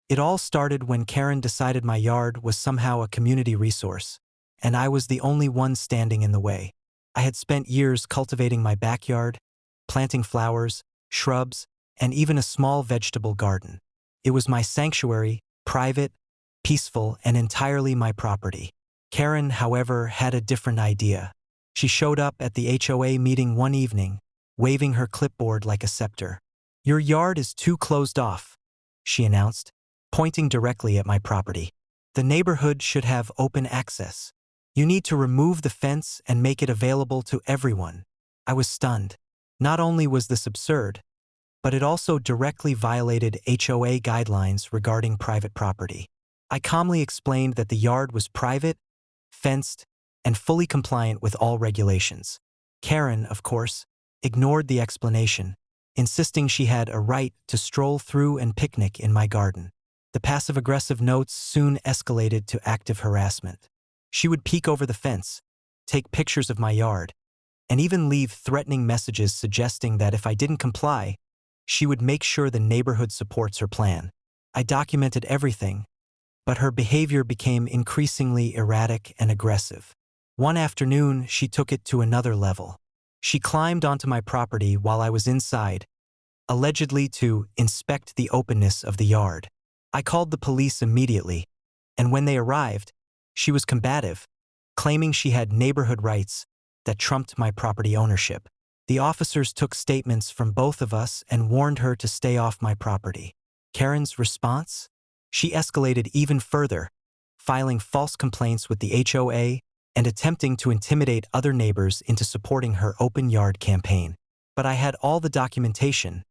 It all started when Karen decided my yard was somehow a community resource, and I was the only one standing in the way. I had spent years cultivating my backyard, planting flowers, shrubs, and even a small vegetable garden. It was my sanctuary, private, peaceful, and entirely my property. Karen, however, had a different idea. She showed up at the HOA meeting one evening, waving her clipboard like a scepter. "Your yard is too closed off," she announced, pointing directly at my property. "The neighborhood should have open access. You need to remove the fence and make it available to everyone." I was stunned. Not only was this absurd, but it also directly violated HOA guidelines regarding private property. I calmly explained that the yard was private, fenced, and fully compliant with all regulations. Karen, of course, ignored the explanation, insisting she had a right to stroll through and picnic in my garden. The passive-aggressive notes soon escalated to active harassment. She would peek over the fence, take pictures of my yard, and even leave threatening messages suggesting that if I didn't comply, she would make sure the neighborhood supports her plan. I documented everything, but her behavior became increasingly erratic and aggressive. One afternoon, she took it to another level. She climbed onto my property while I was inside, allegedly to inspect the openness of the yard. I called the police immediately, and when they arrived, she was combative, claiming she had neighborhood rights that trumped my property ownership. The officers took statements from both of us and warned her to stay off my property. Karen's response? She escalated even further, filing false complaints with the HOA and attempting to intimidate other neighbors into supporting her open yard campaign. But I had all the documentation: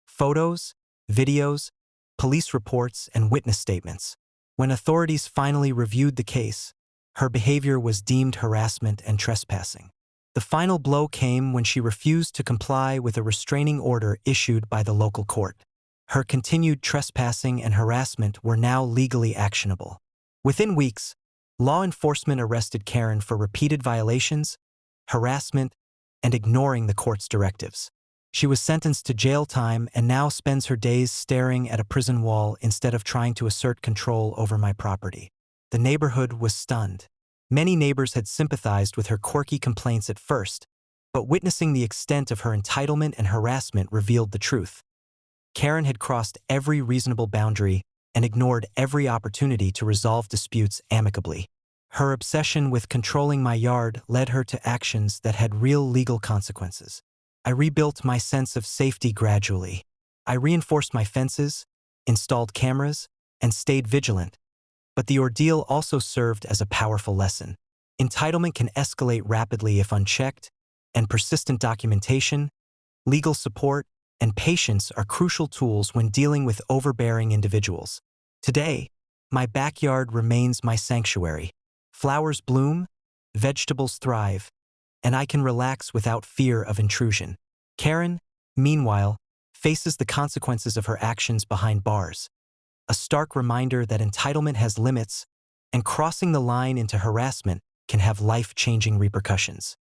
photos, videos, police reports, and witness statements. When authorities finally reviewed the case, her behavior was deemed harassment and trespassing. The final blow came when she refused to comply with a restraining order issued by the local court. Her continued trespassing and harassment were now legally actionable. Within weeks, law enforcement arrested Karen for repeated violations, harassment, and ignoring the court's directives. She was sentenced to jail time and now spends her days staring at a prison wall instead of trying to assert control over my property. The neighborhood was stunned. Many neighbors had sympathized with her quirky complaints at first, but witnessing the extent of her entitlement and harassment revealed the truth. Karen had crossed every reasonable boundary and ignored every opportunity to resolve disputes amicably. Her obsession with controlling my yard led her to actions that had real legal consequences. I rebuilt my sense of safety gradually. I reinforced my fences, installed cameras, and stayed vigilant. But the ordeal also served as a powerful lesson. Entitlement can escalate rapidly if unchecked, and persistent documentation, legal support, and patience are crucial tools when dealing with overbearing individuals. Today, my backyard remains my sanctuary. Flowers bloom, vegetables thrive, and I can relax without fear of intrusion. Karen, meanwhile, faces the consequences of her actions behind bars. A stark reminder that entitlement has limits, and crossing the line into harassment can have life-changing repercussions.